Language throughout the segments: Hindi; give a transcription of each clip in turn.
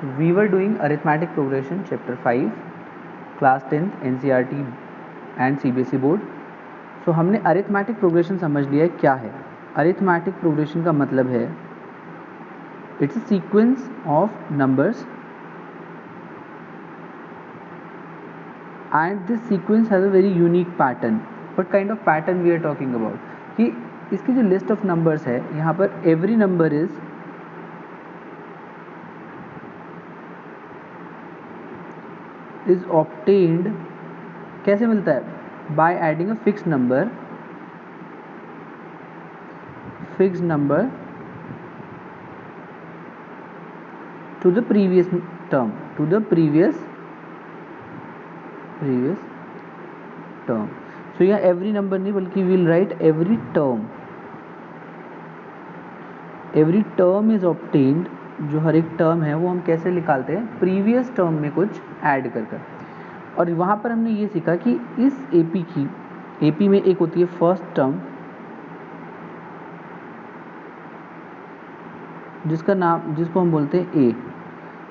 We were doing arithmetic progression chapter 5 class 10th NCERT and CBSE board. So हमने अरिथमेटिक प्रोग्रेशन समझ लिया है क्या है. अरिथमेटिक प्रोग्रेशन का मतलब है it's a sequence of numbers and this sequence has a very unique pattern. What kind of pattern we are talking about? कि इसकी जो list of numbers है यहाँ पर every number is obtained. कैसे मिलता है? By adding a fixed number to the previous term, so यहाँ every number नहीं बल्कि we will write every term is obtained. जो हर एक टर्म है वो हम कैसे निकालते हैं? प्रीवियस टर्म में कुछ ऐड कर. और वहाँ पर हमने ये सीखा कि इस AP में एक होती है फर्स्ट टर्म जिसको हम बोलते हैं A.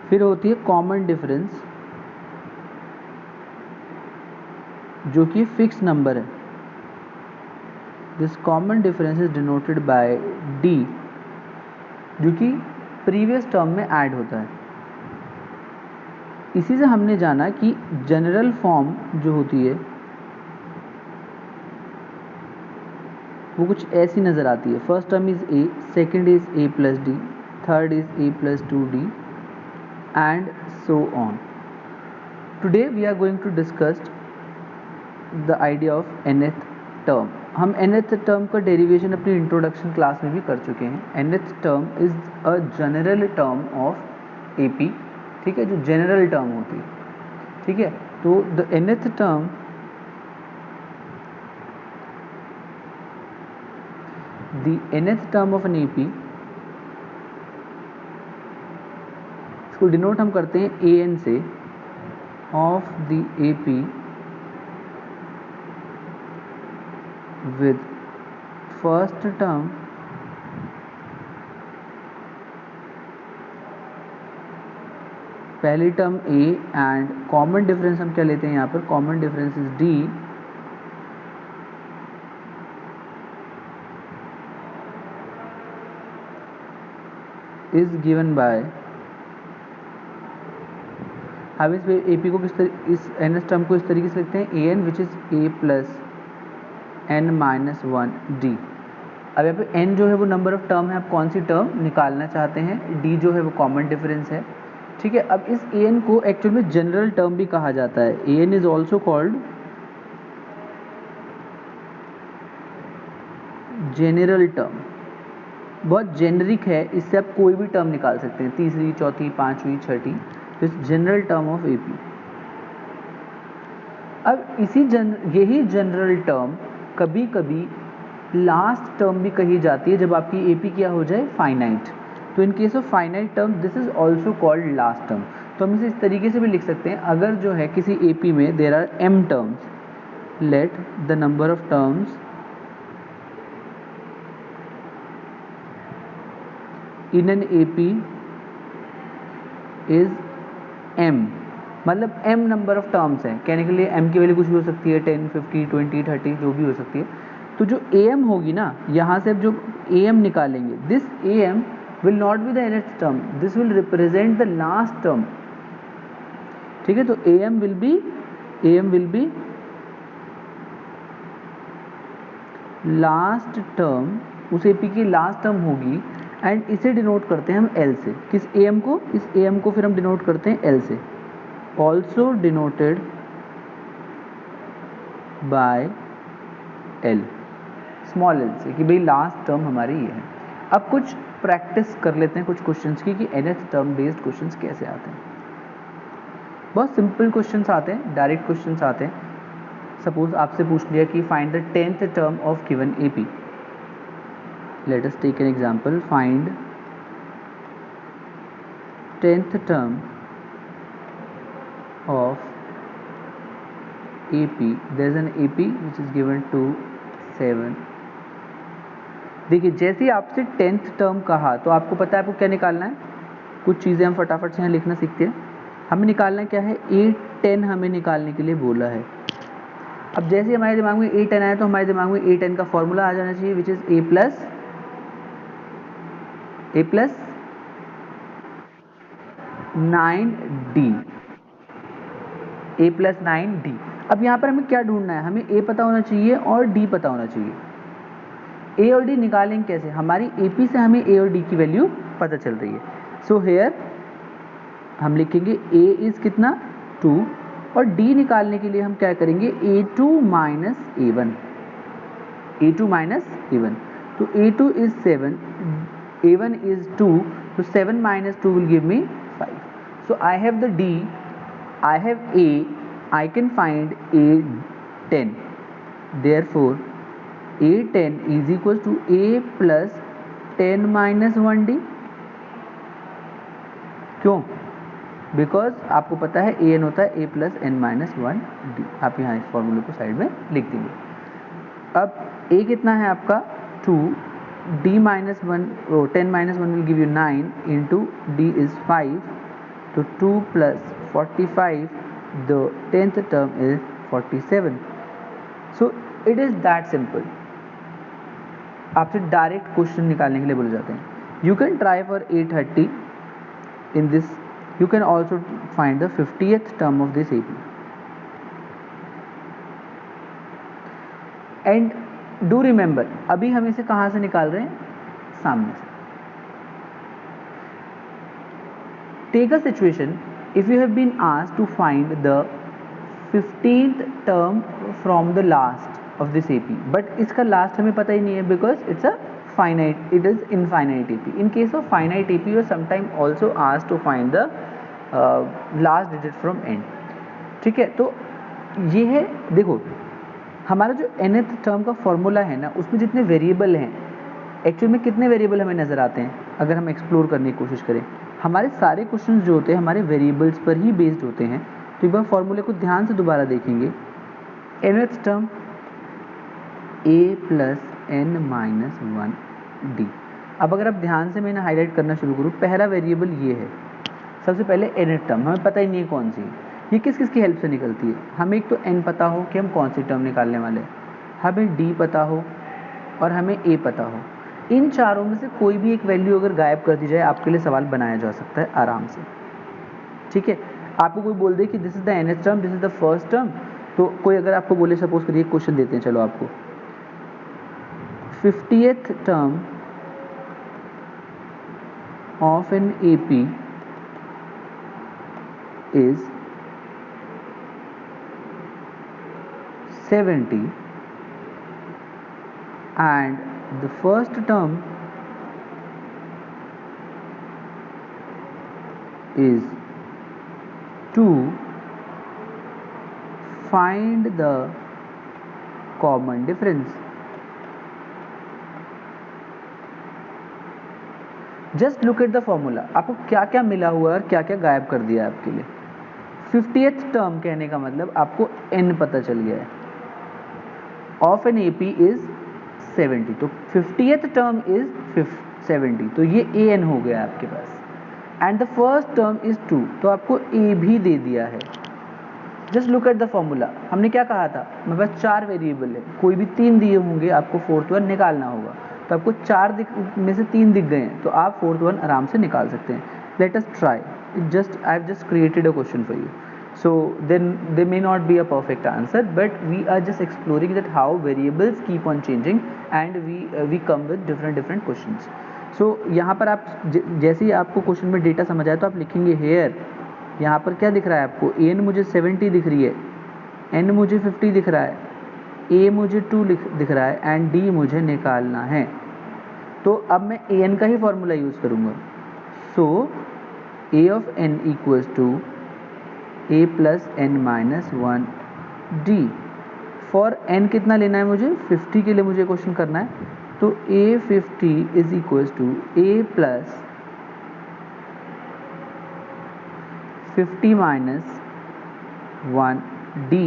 फिर होती है कॉमन डिफरेंस जो कि फिक्स नंबर है. This common difference is denoted by D जो कि प्रीवियस टर्म में ऐड होता है. इसी से हमने जाना कि जनरल फॉर्म जो होती है वो कुछ ऐसी नज़र आती है. First term is A, second is A plus D, third is A plus 2D and so on. Today we are going to discuss the idea of nth term. हम nth टर्म का डेरिवेशन अपनी इंट्रोडक्शन क्लास में भी कर चुके हैं. nth term is a general term of AP. ठीक है, जो जनरल टर्म होती है. ठीक है, तो the nth term of an AP इसको डिनोट हम करते हैं AN से. Of the AP with first term पहली term A and common difference हम क्या लेते हैं यहाँ पर? Common difference is D is given by. अब इस AP को इस nth टर्म को इस तरीके से लिखते हैं AN which is A plus n minus 1D. अब यहाँ पे n जो है वो नंबर ऑफ टर्म है. आप कौन सी टर्म निकालना चाहते हैं? D जो है वो कॉमन डिफरेंस है. ठीक है, अब इस an को एक्चुअल में जनरल टर्म भी कहा जाता है. an is also called general term. बहुत जेनरिक है, इससे आप कोई भी टर्म निकाल सकते हैं. तीसरी, चौथी, पांचवी, छठी. इस जनरल टर्म ऑफ AP. अब यही जनरल टर्म कभी कभी लास्ट टर्म भी कही जाती है जब आपकी AP क्या हो जाए? फाइनाइट. तो in case of finite term this is also called last term. तो हम इसे इस तरीके से भी लिख सकते हैं. अगर जो है किसी AP में there are m terms, let the number of terms in an AP is m. मतलब m नंबर ऑफ टर्म्स हैं. कहने के लिए m की वैल्यू कुछ भी हो सकती है, 10, 50, 20, 30 जो भी हो सकती है. तो जो am होगी ना, यहाँ से अब जो am निकालेंगे, this am will not be the nth term, this will represent the last term. ठीक है, तो am will be last term. उस AP की लास्ट टर्म होगी एंड इसे डिनोट करते हैं हम L से. किस am को? इस am को फिर हम डिनोट करते हैं L से. Also denoted by L, small l से, कि भाई लास्ट टर्म हमारी ये है. अब कुछ प्रैक्टिस कर लेते हैं कुछ क्वेश्चंस की कि nth टर्म बेस्ड क्वेश्चंस कैसे आते हैं. बहुत सिंपल क्वेश्चंस आते हैं, डायरेक्ट क्वेश्चंस आते हैं. सपोज आपसे पूछ लिया कि find the 10th term of given AP. Let us take an example. Find 10th term of AP. there is an AP which is given to 7. देखिए, जैसे ही आपसे 10th टर्म कहा तो आपको पता है आपको क्या निकालना है? कुछ चीज़ें हम फटाफट से यहाँ लिखना सीखते हैं। हमें निकालना क्या है, A10 हमें निकालने के लिए बोला है। अब जैसे हमारे दिमाग में A10 आया तो हमारे दिमाग में A10 का फॉर्मूला आ जाना चाहिए, which is A plus 9D, A plus 9D। अब यहाँ पर हमें क्या ढूंढना है, हमें A पता होना चाहिए और D पता होना चाहिए। A और D निकालेंगे कैसे, हमारी AP से हमें A और D की वैल्यू पता चल रही है। सो हेयर हम लिखेंगे A इज कितना 2 और D निकालने के लिए हम क्या करेंगे, A2 minus A1, A2 minus A1। तो A2 is 7, A1 is 2, so 7 minus 2 will give me 5. So I have the D, I have A, I can find A10. Therefore A10 is equals to A plus 10 minus 1D। क्यों, बिकॉज आपको पता है an होता है A plus n minus 1D। आप यहाँ इस फॉर्मूले को साइड में लिख देंगे। अब A कितना है आपका 2, D minus 1, 10 minus 1 will give you 9 into D is 5, तो 2 plus 45, the 10th term is 47. So it is that simple। आपसे डायरेक्ट क्वेश्चन निकालने के लिए बोले जाते हैं। You can try for A30 in this, you can also find the 50th term of this AP and do remember अभी हम इसे कहाँ से निकाल रहे हैं, सामने से। Take a situation if you have been asked to find the 15th term from the last of this AP, but इसका last हमें पता ही नहीं है because it's a finite, it is infinite AP। In case of finite AP you are sometimes also asked to find the last digit from end। ठीक है, तो ये है, देखो हमारा जो nth टर्म का फॉर्मूला है ना, उसमें जितने वेरिएबल हैं, एक्चुअल में कितने वेरिएबल हमें नज़र आते हैं अगर हम एक्सप्लोर करने की कोशिश करें। हमारे सारे क्वेश्चंस जो होते हैं हमारे वेरिएबल्स पर ही बेस्ड होते हैं। तो एक बार फॉर्मूले को ध्यान से दोबारा देखेंगे। nth term A plus n minus 1D। अब अगर आप ध्यान से मैंने हाईलाइट करना शुरू करूँ, पहला वेरिएबल ये है, सबसे पहले nth टर्म हमें पता ही नहीं है कौन सी, ये किस किस की हेल्प से निकलती है। हमें एक तो n पता हो कि हम कौन सी टर्म निकालने वाले हैं, हमें D पता हो और हमें A पता हो। इन चारों में से कोई भी एक वैल्यू अगर गायब कर दी जाए, आपके लिए सवाल बनाया जा सकता है आराम से। ठीक है, आपको कोई बोल दे कि this is the nth term, this is the first term, तो कोई अगर आपको बोले, सपोज करिए क्वेश्चन देते हैं, चलो आपको 50th term of an AP is 70 and the first term is 2, find the common difference। Just look at the formula, आपको क्या क्या मिला हुआ है और क्या क्या गायब कर दिया है आपके लिए। 50th टर्म कहने का मतलब आपको n पता चल गया है, ऑफ एन AP इज 70, तो 50th टर्म इज 70, तो ये an हो गया आपके पास। And the first term is 2, तो आपको A भी दे दिया है। Just look at the formula, हमने क्या कहा था, मेरे पास 4 वेरिएबल है, कोई भी 3 दिए होंगे, आपको फोर्थ वन निकालना होगा। तो आपको 4 में से 3 दिख गए हैं, तो आप फोर्थ वन आराम से निकाल सकते हैं। Late us try, I have just created a question for you. So then they may not be a perfect answer, but we are just exploring that how variables keep on changing and we come with different questions। So यहाँ पर आप जैसे ही आपको क्वेश्चन में डेटा समझ आए तो आप लिखेंगे हेयर, यहाँ पर क्या दिख रहा है आपको, an मुझे 70 दिख रही है, n मुझे 50 दिख रहा है, a मुझे 2 दिख रहा है एंड d मुझे निकालना है। तो अब मैं an का ही फॉर्मूला यूज़ करूँगा। So a of n equals to A plus n minus 1D। For n कितना लेना है मुझे, 50 के लिए मुझे क्वेश्चन करना है, तो A50 is equals to A plus 50 minus 1D।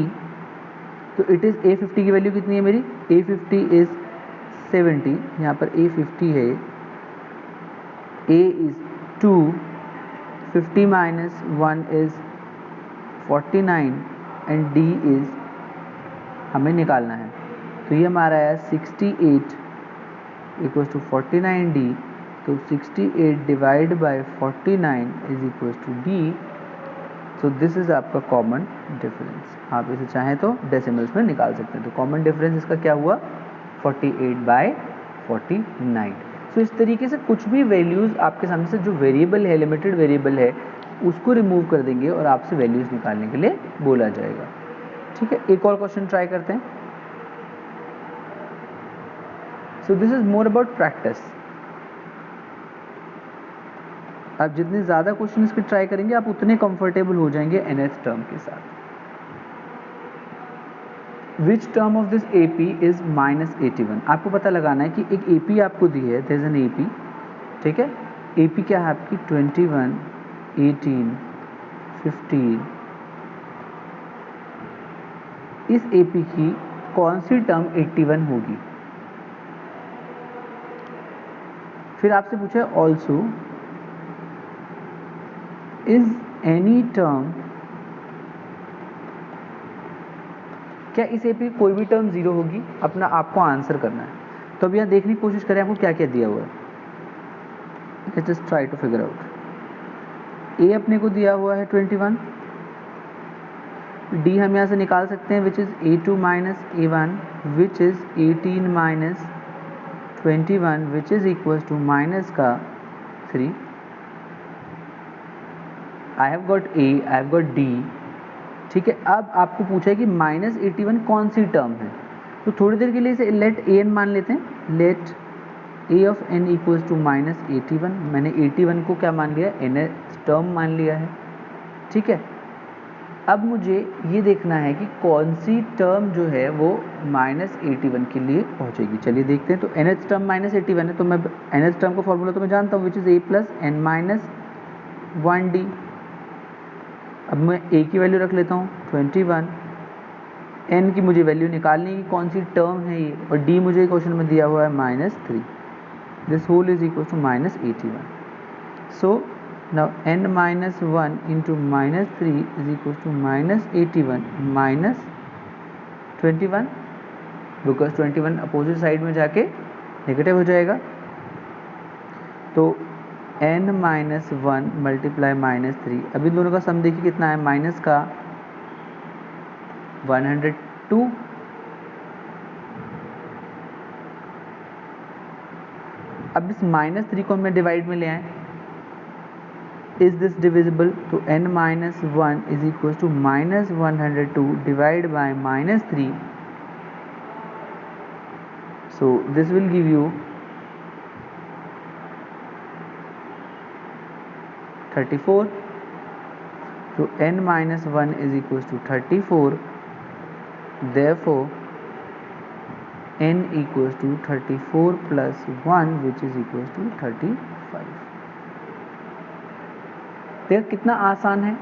तो इट इज़ A50 की वैल्यू कितनी है मेरी, A50 इज 70, यहाँ पर A50 है, A is 2 50 minus 1 is 49 and d is हमें निकालना है। तो ये हमारा है 68 इक्वल्स टू 49d। तो 68 divide by 49 is equals to d। So this is आपका कॉमन डिफरेंस। आप इसे चाहें तो डेसिमल्स में निकाल सकते हैं। तो कॉमन डिफरेंस इसका क्या हुआ 48/49। सो इस तरीके से कुछ भी वैल्यूज़ आपके सामने से जो वेरिएबल है, लिमिटेड वेरिएबल है, उसको रिमूव कर देंगे और आपसे वैल्यूज़ निकालने के लिए बोला जाएगा। ठीक है, एक और क्वेश्चन ट्राई करते हैं। सो this is more about practice. आप जितने ज़्यादा क्वेश्चन इसके ट्राई करेंगे आप उतने कंफर्टेबल हो जाएंगे nth टर्म के साथ। Which term of this AP is -81। आपको पता लगाना है कि एक AP आपको दी है, देयर इज एन AP। ठीक है, AP क्या है आपकी 21, 18, 15। इस AP की कौन सी टर्म 81 होगी। फिर आपसे पूछा है ऑल्सो इज एनी टर्म, क्या इस AP की कोई भी टर्म 0 होगी। अपना आपको आंसर करना है। तो अब यहाँ देखने की कोशिश करें आपको क्या क्या दिया हुआ है। Let's just try to figure out. A अपने को दिया हुआ है 21, D हम यहाँ से निकाल सकते हैं which is A2 minus A1 which is 18 minus 21 which is equals to minus का 3। I have got A, I have got D। ठीक है, अब आपको पूछा है कि -81 कौन सी टर्म है। तो थोड़ी देर के लिए इसे लेट an मान लेते हैं। Let a of n equals to -81। मैंने 81 को क्या मान लिया, n टर्म मान लिया है। ठीक है, अब मुझे ये देखना है कि कौन सी टर्म जो है वो -81 के लिए पहुंचेगी। चलिए देखते हैं। तो nth टर्म -81 है, तो मैं nth टर्म का फॉर्मूला तो मैं जानता हूँ which is a plus n minus 1d। अब मैं a की वैल्यू रख लेता हूँ 21, n की मुझे वैल्यू निकालनी है कौन सी टर्म है ये, और d मुझे क्वेश्चन में दिया हुआ है -3। This whole is equal to -81। So now n minus 1 into -3 is equal to -81 minus 21, because 21 opposite side में जाके नेगेटिव हो जाएगा। तो n माइनस 1 मल्टीप्लाई -3, अभी दोनों का सम देखिए कितना है, माइनस का 102। अब इस -3 को हमने डिवाइड में ले आए। इज दिस डिविजिबल, तो n minus 1 is equal to -102 divide by -3। So this will give you 34। So n minus 1 is equals to 34. Therefore, n equals to 34 plus 1 which is equals to 35. देख कितना आसान है।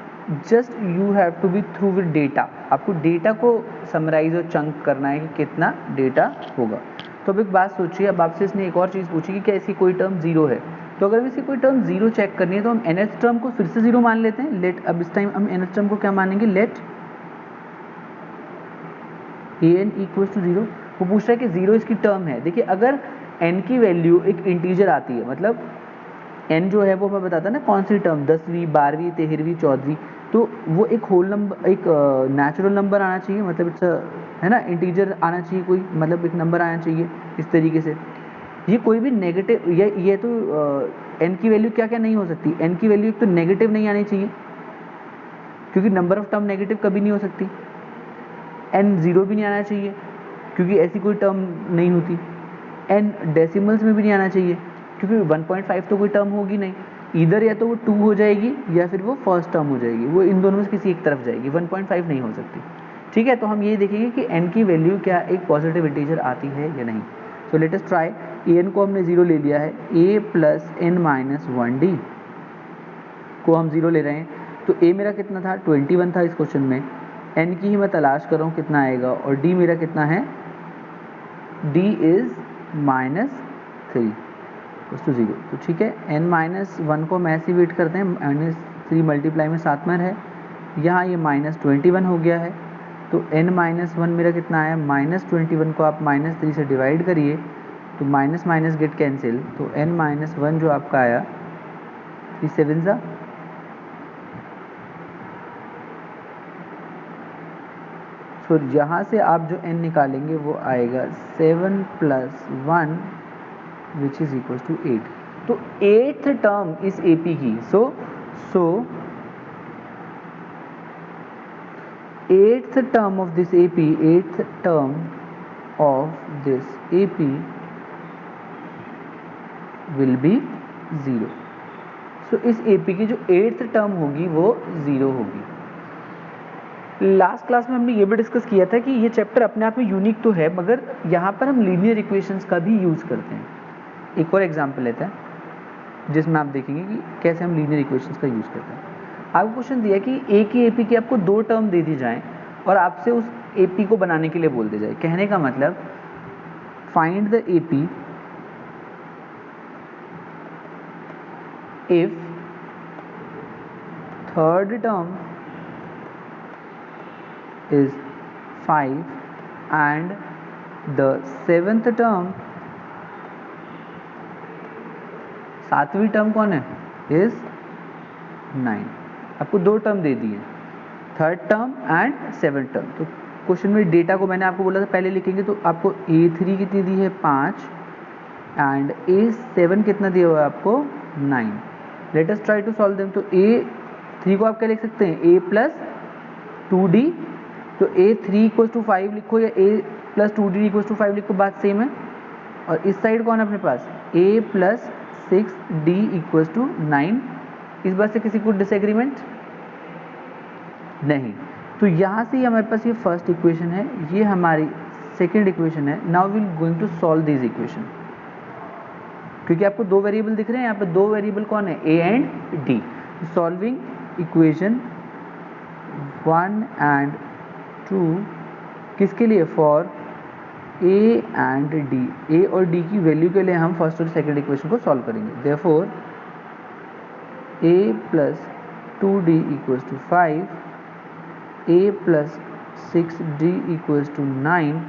Just you have to be through with data. आपको डेटा को समराइज और चंक करना है कि कितना डेटा होगा। तो अब एक बात सोचिए, अब आपसे इसने एक और चीज़ पूछी कि क्या ऐसी कोई टर्म 0 है। तो अगर इसी कोई टर्म 0 चेक करनी है तो हम nth टर्म को फिर से 0 मान लेते हैं। लेट, अब इस टाइम हम nth टर्म को क्या मानेंगे, लेट an इक्वल्स टू 0। वो पूछ रहा है कि 0 इसकी टर्म है। देखिए अगर n की वैल्यू एक इंटीजर आती है, मतलब n जो है वो मैं बताता ना कौन सी टर्म, 10वीं 12वीं 13वीं 14वीं, तो वो एक होल नंबर, एक नेचुरल नंबर आना चाहिए, मतलब इट्स है ना, इंटीजर आना चाहिए कोई, मतलब एक नंबर आना चाहिए इस तरीके से। ये कोई भी नेगेटिव, ये तो n की वैल्यू क्या क्या नहीं हो सकती, n की वैल्यू एक तो नेगेटिव नहीं आनी चाहिए क्योंकि नंबर ऑफ टर्म नेगेटिव कभी नहीं हो सकती। n 0 भी नहीं आना चाहिए क्योंकि ऐसी कोई टर्म नहीं होती। n डेसिमल्स में भी नहीं आना चाहिए क्योंकि 1.5 तो कोई टर्म होगी नहीं। इधर या तो वो 2 हो जाएगी या फिर वो फर्स्ट टर्म हो जाएगी, वो इन दोनों में से किसी एक तरफ जाएगी, 1.5 नहीं हो सकती। ठीक है, तो हम ये देखेंगे कि n की वैल्यू क्या एक पॉजिटिव इंटीजर आती है या नहीं। So let us try. an को हमने 0 ले लिया है, a plus n minus 1d को हम 0 ले रहे हैं। तो a मेरा कितना था, 21 था इस क्वेश्चन में। n की ही मैं तलाश कर रहा हूँ कितना आएगा, और d मेरा कितना है, d इज -3 टू 0। तो ठीक है, n माइनस 1 को हम ऐसे वेट करते हैं, 3 मल्टीप्लाई में 7 में है, यहाँ ये -21 हो गया है, तो n-1 मेरा कितना आया, -21 को आप -3 से डिवाइड करिए तो माइनस माइनस गेट कैंसिल, तो n-1 जो आपका आया 3 7 सा, तो यहाँ से आप जो n निकालेंगे वो आएगा 7 + 1 विच इज इक्वल टू 8। तो 8th टर्म इस AP की, सो 8th term of this AP, 8th term of this AP will be 0। so इस AP की जो 8th term होगी वो 0 होगी। लास्ट क्लास में हमने ये भी डिस्कस किया था कि ये चैप्टर अपने आप में यूनिक तो है, मगर यहाँ पर हम लीनियर इक्वेशंस का भी यूज़ करते हैं। एक और एग्जांपल लेते हैं जिसमें आप देखेंगे कि कैसे हम लीनियर इक्वेशंस का यूज़ करते हैं। आपको क्वेश्चन दिया कि एक ही AP की आपको 2 टर्म दे दी जाए और आपसे उस AP को बनाने के लिए बोल दिया जाए। कहने का मतलब find the AP if third term is 5 and the 7th term, सातवीं टर्म कौन है, इज 9। आपको 2 टर्म दे दिए, third term and 7th term. तो क्वेश्चन में डेटा को मैंने आपको बोला था पहले लिखेंगे, तो आपको A3 कितनी दी है 5 एंड A7 कितना दिया हुआ है आपको 9। Let us try to solve them. तो A3 को आप क्या लिख सकते हैं, A + 2D, तो A3 = 5 लिखो या A + 2D = 5 लिखो, बात सेम है। और इस साइड कौन है अपने पास, A + 6D = 9। इस बात से किसी को डिसएग्रीमेंट नहीं। तो यहाँ से हमारे पास ये फर्स्ट इक्वेशन है, ये हमारी सेकेंड इक्वेशन है। Now we will going to solve this equation, क्योंकि आपको 2 वेरिएबल दिख रहे हैं, यहाँ पे 2 वेरिएबल कौन है, A and D। Solving equation 1 and 2 किसके लिए, for A and D। A और D की वैल्यू के लिए हम फर्स्ट और सेकेंड इक्वेशन को सॉल्व करेंगे। Therefore A + 2D = 5, A + 6D = 9।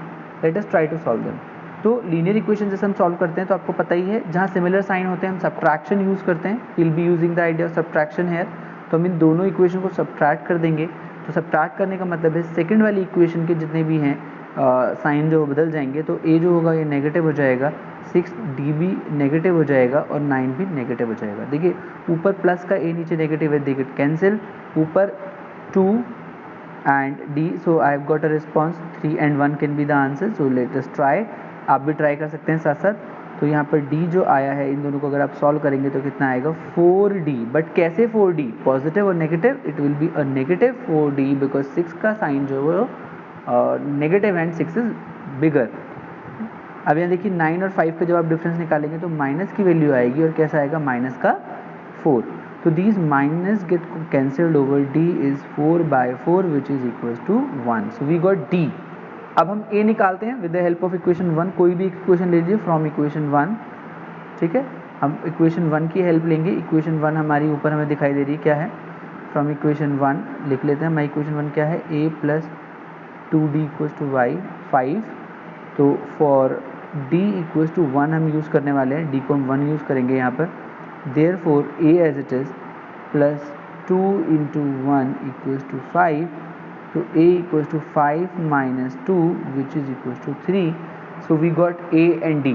Let us try to solve them. तो लीनियर इक्वेशन जैसे हम सॉल्व करते हैं तो आपको पता ही है, जहाँ सिमिलर साइन होते हैं हम सब्ट्रैक्शन यूज़ करते हैं। Will be using the idea of subtraction here. तो हम इन दोनों इक्वेशन को सब्ट्रैक्ट कर देंगे। तो सब्ट्रैक्ट करने का मतलब है सेकेंड वाली इक्वेशन के जितने भी हैं साइन जो बदल जाएंगे, तो A जो होगा ये नेगेटिव हो जाएगा, 6D भी नेगेटिव हो जाएगा और 9 भी नेगेटिव हो जाएगा। देखिए ऊपर प्लस का A नीचे नेगेटिव है, दे गेट कैंसिल। ऊपर 2 and D, so I have got a response 3 and 1 can be the answer, so let us try। आप भी ट्राई कर सकते हैं साथ साथ। तो यहाँ पर D जो आया है, इन दोनों को अगर आप सॉल्व करेंगे तो कितना आएगा 4D। बट कैसे 4D, पॉजिटिव और negative, it will be a negative 4D because 6 का साइन जो है वो नेगेटिव एंड 6 इज बिगर। अब यहाँ देखिए 9 और 5 का जब आप डिफरेंस निकालेंगे तो माइनस की वैल्यू आएगी और कैसा आएगा, -4। तो these minus get cancelled over D is 4/4 which is equals to 1। so we got D। अब हम A निकालते हैं with the help of equation 1। कोई भी इक्वेशन ले लीजिए फ्रॉम इक्वेशन 1, ठीक है। हम इक्वेशन 1 की हेल्प लेंगे। इक्वेशन 1 हमारी ऊपर हमें दिखाई दे रही है, क्या है, फ्रॉम इक्वेशन 1 लिख लेते हैं। हमारी इक्वेशन 1 क्या है, A + 2D = y 5। तो फॉर D = 1 हम यूज़ करने वाले हैं, D को हम 1 यूज़ करेंगे यहाँ पर। Therefore A as it is plus 2 into 1 equals to 5। so A = 5 minus 2 which is equals to 3। so we got A and D।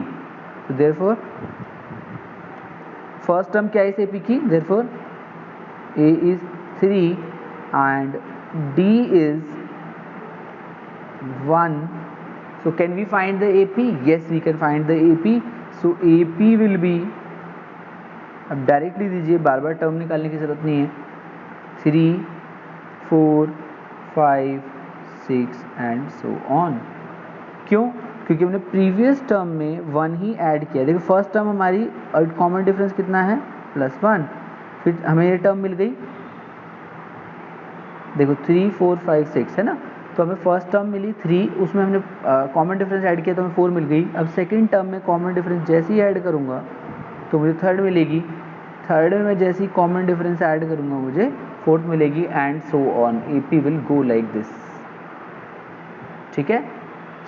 so therefore first term क्या है इस AP की, therefore A is 3 and D is 1। so can we find the AP? yes, we can find the AP। so AP will be, अब डायरेक्टली दीजिए, बार बार टर्म निकालने की ज़रूरत नहीं है। 3 4 5 6 एंड सो ऑन। क्यों, क्योंकि हमने प्रीवियस टर्म में 1 ही ऐड किया। देखो फर्स्ट टर्म हमारी कॉमन डिफरेंस कितना है, +1। फिर हमें ये टर्म मिल गई, देखो 3 4 5 6 है ना। तो हमें फर्स्ट टर्म मिली 3, उसमें हमने कॉमन डिफरेंस ऐड किया तो हमें 4 मिल गई। अब सेकेंड टर्म में कॉमन डिफरेंस जैसे ही ऐड करूँगा तो मुझे थर्ड मिलेगी, थर्ड में मैं जैसे ही कॉमन डिफरेंस ऐड करूँगा मुझे फोर्थ मिलेगी and so on. AP will go like this. ठीक है.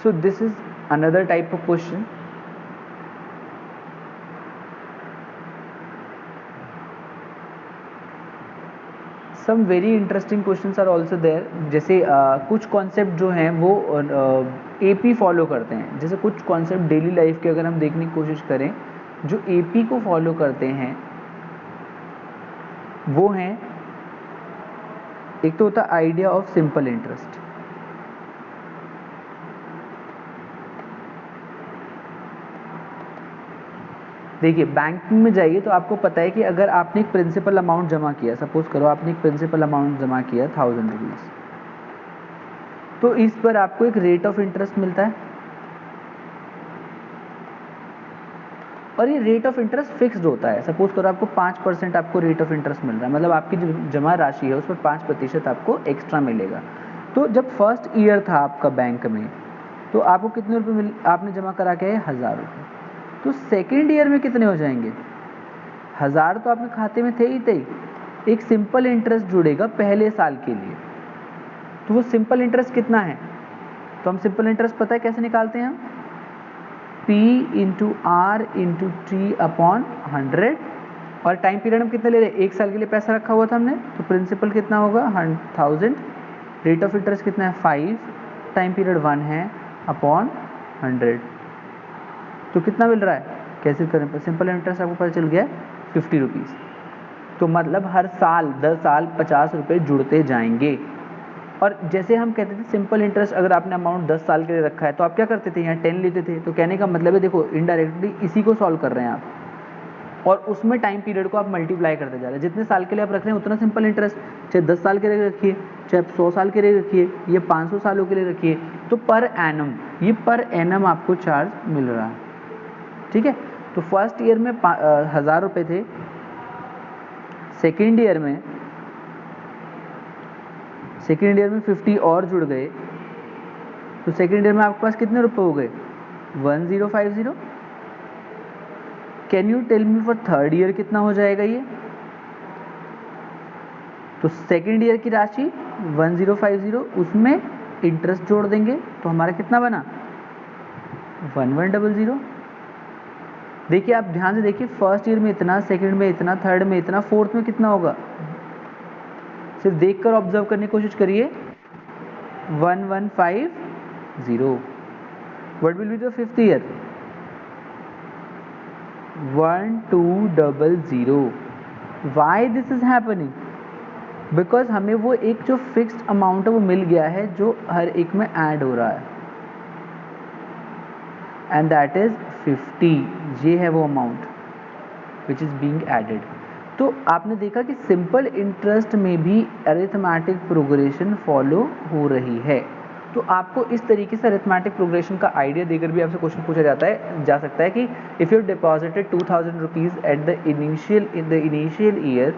So this is another type of question. Some very interesting questions are also there. जैसे कुछ कॉन्सेप्ट जो हैं वो AP फॉलो करते हैं. जैसे कुछ कॉन्सेप्ट डेली लाइफ के अगर हम देखने की कोशिश करें जो AP को फॉलो करते हैं वो हैं, एक तो होता है आइडिया ऑफ सिंपल इंटरेस्ट. देखिए बैंकिंग में जाइए तो आपको पता है कि अगर आपने एक प्रिंसिपल अमाउंट जमा किया, सपोज करो आपने एक प्रिंसिपल अमाउंट जमा किया 1000 रुपीज़, तो इस पर आपको एक रेट ऑफ इंटरेस्ट मिलता है और ये रेट ऑफ इंटरेस्ट फिक्स्ड होता है. सपोज करो आपको 5% आपको रेट ऑफ इंटरेस्ट मिल रहा है, मतलब आपकी जो जमा राशि है उस पर 5% आपको एक्स्ट्रा मिलेगा. तो जब फर्स्ट ईयर था आपका बैंक में तो आपको कितने रुपये आपने जमा करा के 1000 रुपये. तो सेकेंड ईयर में कितने हो जाएंगे? 1000 तो आपके खाते में थे ही थे. एक सिंपल इंटरेस्ट जुड़ेगा पहले साल के लिए. तो वो सिंपल इंटरेस्ट कितना है? तो हम सिंपल इंटरेस्ट पता है कैसे निकालते हैं हम? P into R into T upon 100. और टाइम पीरियड हम कितना ले रहे हैं? एक साल के लिए पैसा रखा हुआ था हमने, तो प्रिंसिपल कितना होगा? 1000. रेट ऑफ इंटरेस्ट कितना है? 5. टाइम पीरियड 1 है अपॉन 100. तो कितना मिल रहा है? कैसे करें? सिंपल इंटरेस्ट आपको पता चल गया 50 रुपीज़. तो मतलब हर साल 10 साल 50 रुपये जुड़ते जाएंगे. और जैसे हम कहते थे सिंपल इंटरेस्ट, अगर आपने अमाउंट 10 साल के लिए रखा है तो आप क्या करते थे? यहाँ 10 लेते थे. तो कहने का मतलब है देखो इनडायरेक्टली इसी को सॉल्व कर रहे हैं आप, और उसमें टाइम पीरियड को आप मल्टीप्लाई करते जा रहे हैं. जितने साल के लिए आप रख रहे हैं उतना सिंपल इंटरेस्ट, चाहे 10 साल के लिए रखिए, चाहे 100 साल के लिए रखिए, या 500 सालों के लिए रखिए, तो पर एनम, ये पर एनम आपको चार्ज मिल रहा है. ठीक है. तो फर्स्ट ईयर में 1000 रुपये थे. सेकेंड ईयर में 50 और जुड़ गए, तो सेकेंड ईयर में आपके पास कितने रुपए हो गए? 1050. Can you tell me for third year कितना हो जाएगा ये? तो सेकेंड ईयर की राशि 1050, उसमें इंटरेस्ट जोड़ देंगे तो हमारा कितना बना? 1100. देखिए आप ध्यान से देखिए, फर्स्ट ईयर में इतना, सेकंड में इतना, थर्ड में इतना, फोर्थ में कितना होगा? सिर्फ देखकर ऑब्जर्व करने की कोशिश करिए. 1150. What will be the fifth year? 1200. Why this is happening? Because हमें वो एक जो फिक्स्ड अमाउंट है वो मिल गया है जो हर एक में ऐड हो रहा है, एंड दैट इज 50. ये है वो amount which is being added. तो आपने देखा कि सिंपल इंटरेस्ट में भी अरिथमेटिक प्रोग्रेशन फॉलो हो रही है. तो आपको इस तरीके से अरिथमेटिक प्रोग्रेशन का आइडिया देकर भी आपसे क्वेश्चन पूछा जा सकता है कि if you deposited 2000 rupees at the initial year,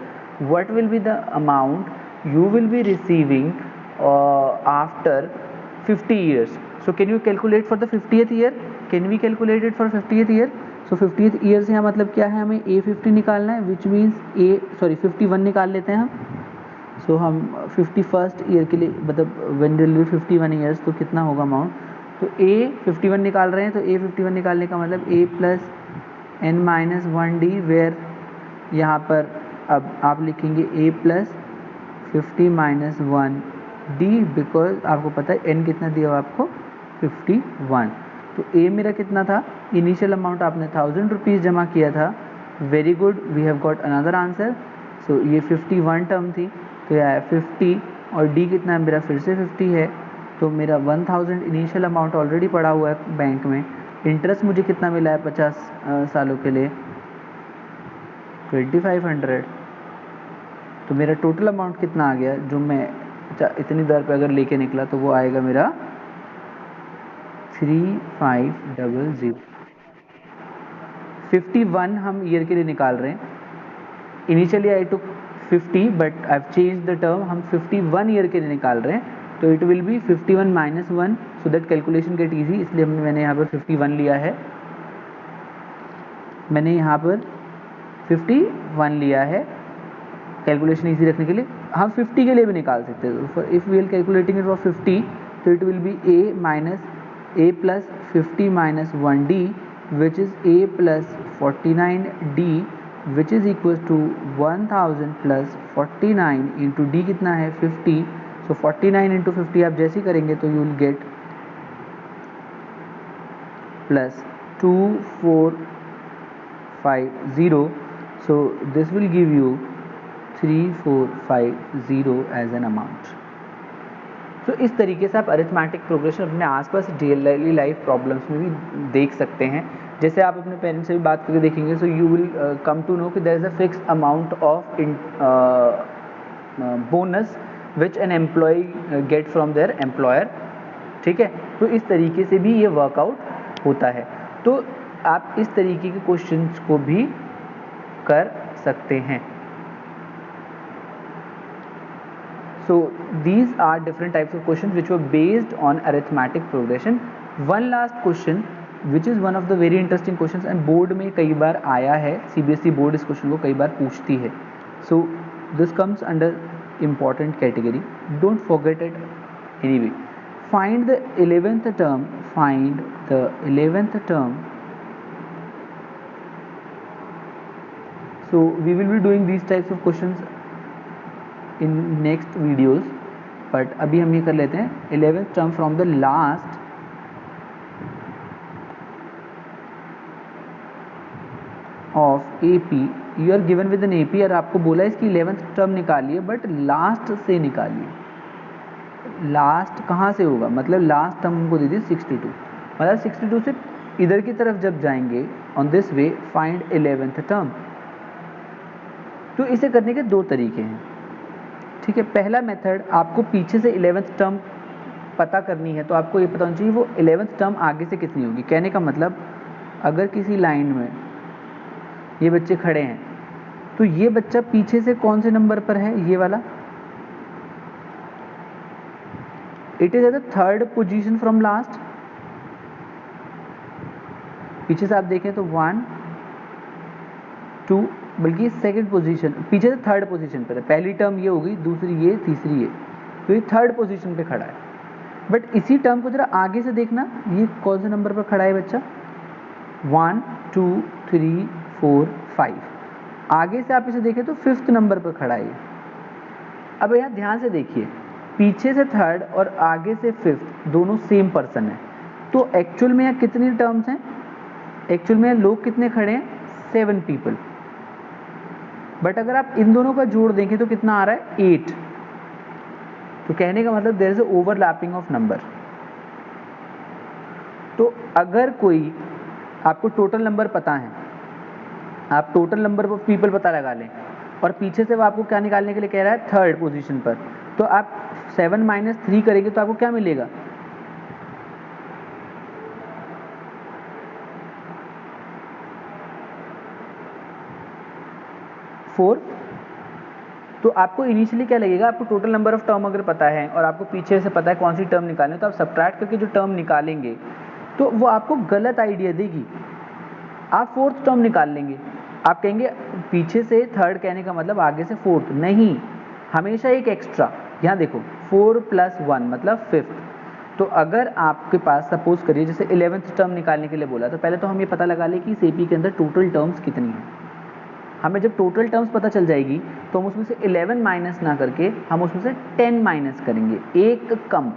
what will be the amount you will be receiving after 50 years? So can you calculate for the 50th year? Can we calculate it for 50th year? So 50th year से यहाँ मतलब क्या है? हमें A50 निकालना है, which means 51 निकाल लेते हैं हम. So हम 51st ईयर के लिए, मतलब when there will be 51 years, तो कितना होगा अमाउंट? तो A51 निकाल रहे हैं, तो A51 निकालने का मतलब A प्लस n-1D, वेयर यहाँ पर अब आप लिखेंगे A plus 50 minus 1D, because आपको पता है n कितना दिया हुआ आपको? 51. तो A मेरा कितना था? इनिशियल अमाउंट आपने 1000 रुपीज़ जमा किया था. Very good, we have got another answer. So ये 51 टर्म थी, तो यह है 50, और D कितना है मेरा? फिर से 50 है. तो मेरा 1000 इनिशियल अमाउंट ऑलरेडी पड़ा हुआ है बैंक में. इंटरेस्ट मुझे कितना मिला है 50 सालों के लिए? 2500. तो मेरा टोटल अमाउंट कितना आ गया जो मैं इतनी दर पे अगर लेके निकला, तो वो आएगा मेरा 3500. 51 हम ईयर के लिए निकाल रहे हैं. Initially I took 50 but I have change the term. हम 51 ईयर के लिए निकाल रहे हैं, तो it will be 51 minus 1, so that calculation get easy. इसलिए मैंने यहाँ पर 51 लिया है. मैंने यहाँ पर 51 लिया है कैलकुलेशन इजी रखने के लिए। हम 50 के लिए भी निकाल सकते हैं। If we are calculating it for 50 तो it will be a plus 50 minus 1d which is a plus 49d which is equals to 1000 plus 49 into d कितना है 50। so 49 into 50 आप जैसे करेंगे तो you will get plus 2450। so this will give you 3450 as an amount। तो इस तरीके से आप अरिथमेटिक प्रोग्रेशन अपने आसपास डेली लाइफ प्रॉब्लम्स में भी देख सकते हैं। जैसे आप अपने पेरेंट्स से भी बात करके देखेंगे so you will come to know कि there is a fix amount of bonus which an employ get from their employer. ठीक है, तो इस तरीके से भी ये वर्कआउट होता है। तो आप इस तरीके के क्वेश्चंस को भी कर सकते हैं। So these are different types of questions which were based on arithmetic progression। One last question which is one of the very interesting questions and board में कई बार आया है, CBSE board इस question को कई बार पूछती है। So this comes under important category, don't forget it anyway। Find the 11th term, find the 11th term। So we will be doing these types of questions in next videos, but अभी हम ये कर लेते हैं 11th term from the last of AP। you are given with an AP और आपको बोला है इसकी 11th term निकालिए बट लास्ट से निकालिए। लास्ट कहाँ से होगा, मतलब लास्ट टर्म हमको दे दी 62, मतलब 62 से इधर की तरफ जब जाएंगे on this way find 11th term. तो इसे करने के दो तरीके हैं। ठीक है, पहला मेथड आपको पीछे से 11th टर्म पता करनी है तो आपको ये पता होना चाहिए वो 11th टर्म आगे से कितनी होगी। कहने का मतलब अगर किसी लाइन में ये बच्चे खड़े हैं तो ये बच्चा पीछे से कौन से नंबर पर है, ये वाला, it is at the third position from last. पीछे से आप देखें तो 1 2 बल्कि सेकंड पोजीशन, पीछे से थर्ड पोजीशन पर है। पहली टर्म ये होगी, दूसरी ये, तीसरी ये, तो ये थर्ड पोजीशन पे खड़ा है। बट इसी टर्म को जरा आगे से देखना, ये कौन से नंबर पर खड़ा है बच्चा, 1 2 3 4 5। आगे से आप इसे देखें तो 5th नंबर पर खड़ा है। अब यहाँ ध्यान से देखिए, पीछे से थर्ड और आगे से 5th दोनों सेम पर्सन है। तो एक्चुअल में यहाँ कितनी टर्म्स हैं, एक्चुअल में लोग कितने खड़े हैं, 7 पीपल। बट अगर आप इन दोनों का जोड़ देखें तो कितना आ रहा है, 8। तो कहने का मतलब there is a overlapping of number. तो अगर कोई आपको टोटल नंबर पता है, आप टोटल नंबर ऑफ पीपल पता लगा लें और पीछे से वो आपको क्या निकालने के लिए कह रहा है, थर्ड पोजीशन पर, तो आप 7 - 3 करेंगे तो आपको क्या मिलेगा, 4। तो आपको इनिशियली क्या लगेगा, आपको टोटल नंबर ऑफ टर्म अगर पता है और आपको पीछे से पता है कौन सी टर्म निकालनी है, तो आप सब्ट्रैक्ट करके जो टर्म निकालेंगे तो वो आपको गलत आइडिया देगी। आप 4th टर्म निकाल लेंगे, आप कहेंगे पीछे से थर्ड, कहने का मतलब आगे से 4th नहीं, हमेशा एक एक्स्ट्रा। यहाँ देखो 4 + 1 मतलब 5th। तो अगर आपके पास सपोज करिए जैसे 11th टर्म निकालने के लिए बोला, तो पहले तो हम ये पता लगा लें कि CP के अंदर टोटल टर्म्स कितनी हैं। हमें जब टोटल टर्म्स पता चल जाएगी तो हम उसमें से 11 माइनस ना करके हम उसमें से 10 माइनस करेंगे, एक कम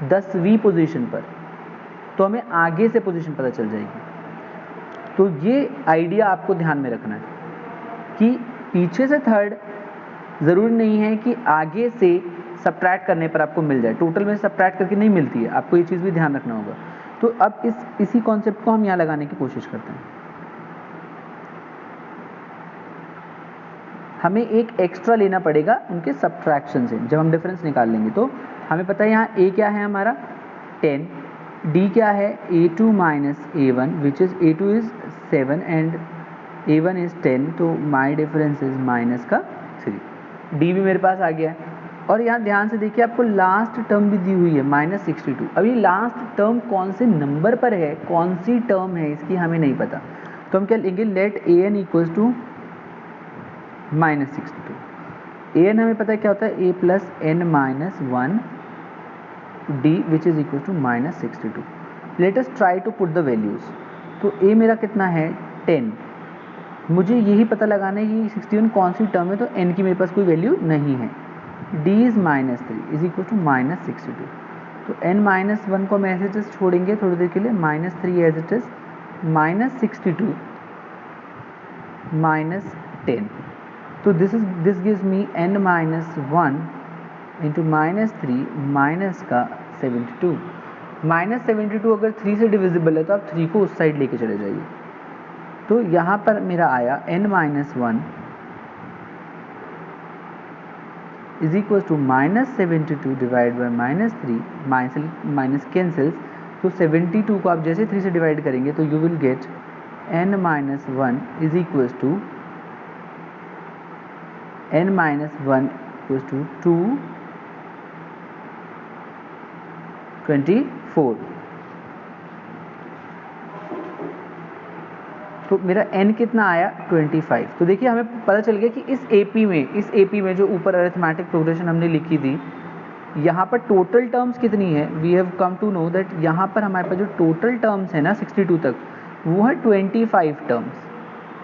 10वीं पोजीशन पर, तो हमें आगे से पोजीशन पता चल जाएगी। तो ये आइडिया आपको ध्यान में रखना है कि पीछे से थर्ड ज़रूरी नहीं है कि आगे से सब्ट्रैक्ट करने पर आपको मिल जाए, टोटल में सब्ट्रैक्ट करके नहीं मिलती है, आपको ये चीज़ भी ध्यान रखना होगा। तो अब इसी कॉन्सेप्ट को हम यहाँ लगाने की कोशिश करते हैं। हमें एक एक्स्ट्रा लेना पड़ेगा उनके सब्ट्रैक्शन से, जब हम डिफरेंस निकाल लेंगे। तो हमें पता है यहाँ A क्या है हमारा 10, D क्या है A2 - A1 which is A2 is 7 and A1 is 10, तो माई डिफरेंस इज़ -3। D भी मेरे पास आ गया है। और यहाँ ध्यान से देखिए आपको लास्ट टर्म भी दी हुई है -62। अभी लास्ट टर्म कौन से नंबर पर है, कौन सी टर्म है इसकी हमें नहीं पता। तो हम क्या लेंगे, let a n equals to -62। A n हमें पता है क्या होता है, a plus n minus 1 D which is equal to -62। Let us try to put the values. तो ए मेरा कितना है 10, मुझे यही पता लगाना है कि 61 कौन सी टर्म है, तो n की मेरे पास कोई वैल्यू नहीं है। d is -3 is equal to -62। तो n -1 को हम ऐसे जस्ट छोड़ेंगे थोड़ी देर के लिए, -3 एज इट इज, -62 -10। तो this gives me n -1 into -3 minus का 72। -72 अगर 3 से डिविजिबल है तो आप 3 को उस साइड लेके चले जाइए। तो यहाँ पर मेरा आया n -1 is equal to -72 divide by -3, minus cancels, तो 72 को आप जैसे 3 से डिवाइड करेंगे तो you will get n -1 is equal to n -1 equal to 224। तो मेरा n कितना आया 25। तो देखिए हमें पता चल गया कि इस AP में जो ऊपर अरिथमेटिक प्रोग्रेशन हमने लिखी थी, यहाँ पर टोटल टर्म्स कितनी है, we have come to know that यहाँ पर हमारे पास जो टोटल टर्म्स है ना 62 तक, वो है 25 टर्म्स।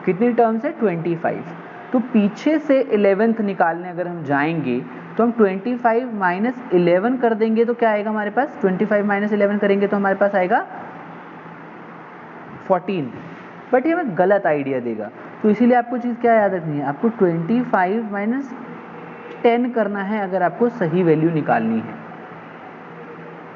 कितनी टर्म्स है 25। तो पीछे से 11th निकालने अगर हम जाएंगे तो हम 25 माइनस 11 कर देंगे तो क्या आएगा हमारे पास, 25 माइनस 11 करेंगे तो हमारे पास आएगा 14। बट ये हमें गलत आइडिया देगा, तो इसीलिए आपको चीज़ क्या याद रखनी है, आपको 25 माइनस 10 करना है अगर आपको सही वैल्यू निकालनी है।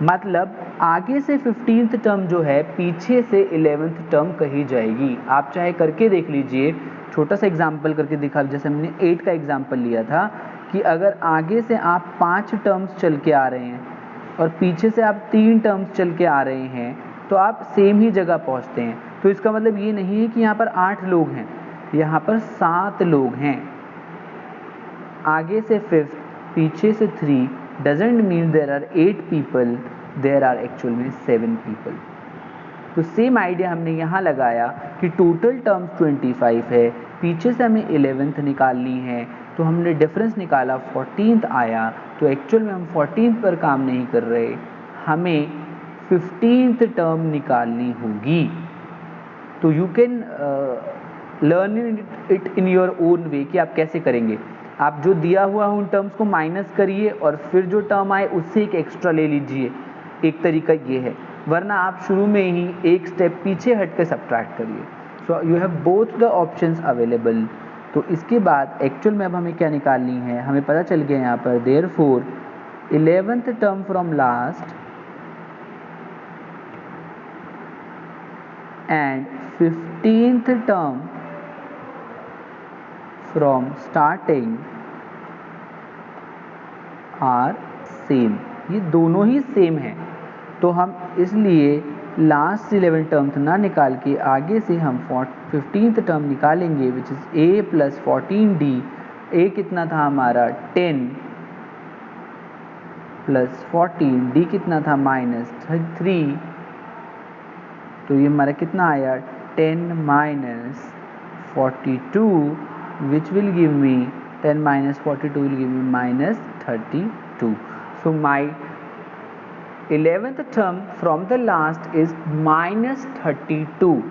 मतलब आगे से 15th टर्म जो है पीछे से 11th टर्म कही जाएगी। आप चाहे करके देख लीजिए, छोटा सा एग्जाम्पल करके दिखा, जैसे हमने 8 का एग्जाम्पल लिया था कि अगर आगे से आप 5 टर्म्स चल के आ रहे हैं और पीछे से आप 3 टर्म्स चल के आ रहे हैं तो आप सेम ही जगह पहुंचते हैं। तो इसका मतलब ये नहीं है कि यहाँ पर 8 लोग हैं, यहाँ पर 7 लोग हैं। आगे से 5th, पीछे से 3 doesn't mean there are 8 people, there are actually में 7 people। तो सेम आइडिया हमने यहाँ लगाया कि टोटल टर्म्स 25 है, पीछे से हमें 11th निकालनी है, तो हमने डिफरेंस निकाला 14th आया। तो एक्चुअल में हम 14th पर काम नहीं कर रहे, हमें 15th टर्म निकालनी होगी। तो you can learn it in your own way कि आप कैसे करेंगे। आप जो दिया हुआ है उन टर्म्स को माइनस करिए और फिर जो टर्म आए उससे एक एक्स्ट्रा ले लीजिए, एक तरीका ये है, वरना आप शुरू में ही एक स्टेप पीछे हट कर सब्ट्रैक्ट करिए। So you have both the options available. तो इसके बाद एक्चुअल में अब हमें क्या निकालनी है, हमें पता चल गया यहाँ पर therefore 11th term from last and 15th term from starting are same। ये दोनों ही सेम है, तो हम इसलिए लास्ट 11 टर्म्स ना निकाल के आगे से हम 15th टर्म निकालेंगे which is a plus 14d। a कितना था हमारा 10 प्लस 14, d कितना था -3, तो ये हमारा कितना आया 10 minus 42 which will give me 10 minus 42 will give me -32। So my 11th term from the last is -32।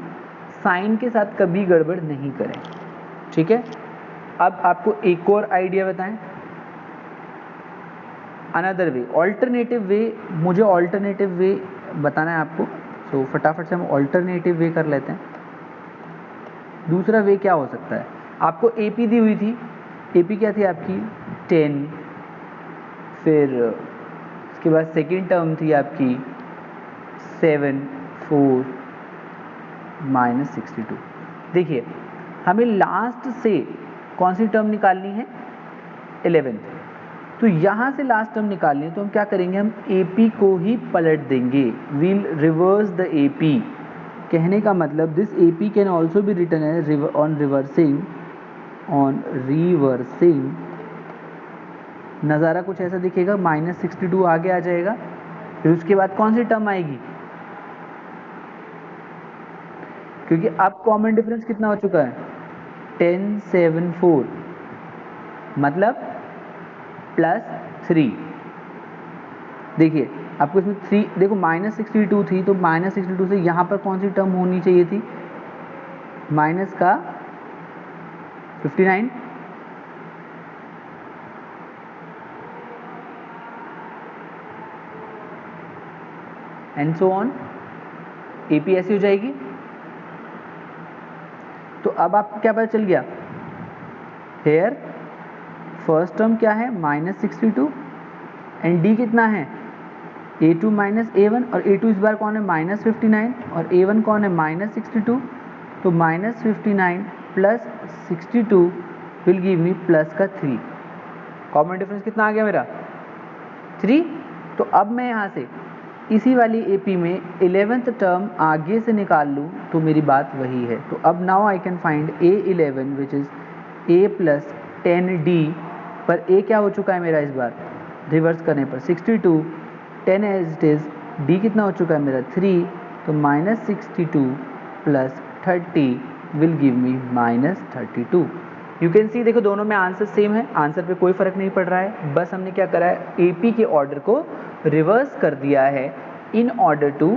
Sign के साथ कभी गड़बड़ नहीं करें, ठीक है। अब आपको एक और आइडिया बताएं, अनदर वे, ऑल्टरनेटिव वे। मुझे ऑल्टरनेटिव वे बताना है आपको, तो फटाफट से हम ऑल्टरनेटिव वे कर लेते हैं। दूसरा वे क्या हो सकता है, आपको AP दी हुई थी, AP क्या थी आपकी 10, फिर उसके बाद सेकेंड टर्म थी आपकी 7, 4 -62। देखिए हमें लास्ट से कौन सी टर्म निकालनी है 11th, तो यहाँ से लास्ट टर्म निकालनी है, तो हम क्या करेंगे, हम AP को ही पलट देंगे, वील रिवर्स द AP। कहने का मतलब this AP can also be written as on reversing. नज़ारा कुछ ऐसा दिखेगा, -62 आगे आ जाएगा, फिर उसके बाद कौन सी टर्म आएगी, क्योंकि अब कॉमन डिफरेंस कितना हो चुका है 10 7 4 मतलब +3। देखिए आपको इसमें 3 देखो -62 थी तो -62 से यहाँ पर कौन सी टर्म होनी चाहिए थी माइनस का 59 एंड सो ऑन AP ऐसी हो जाएगी। तो अब आपको क्या पता चल गया हेयर फर्स्ट टर्म क्या है -62 एंड D कितना है A2 -A1 और A2 इस बार कौन है -59 और A1 कौन है -62 तो -59 plus 62 will give me plus का 3। कॉमन डिफरेंस कितना आ गया मेरा 3। तो अब मैं यहाँ से इसी वाली AP में 11th टर्म आगे से निकाल लूँ तो मेरी बात वही है। तो अब now I can find A11 which is A plus 10D पर A क्या हो चुका है मेरा इस बार रिवर्स करने पर 62 10 एज इट इज़ D कितना हो चुका है मेरा 3 तो -62 plus 30 will give me -32। You can see देखो दोनों में आंसर सेम है, आंसर पे कोई फ़र्क नहीं पड़ रहा है, बस हमने क्या करा है AP के ऑर्डर को रिवर्स कर दिया है इन ऑर्डर टू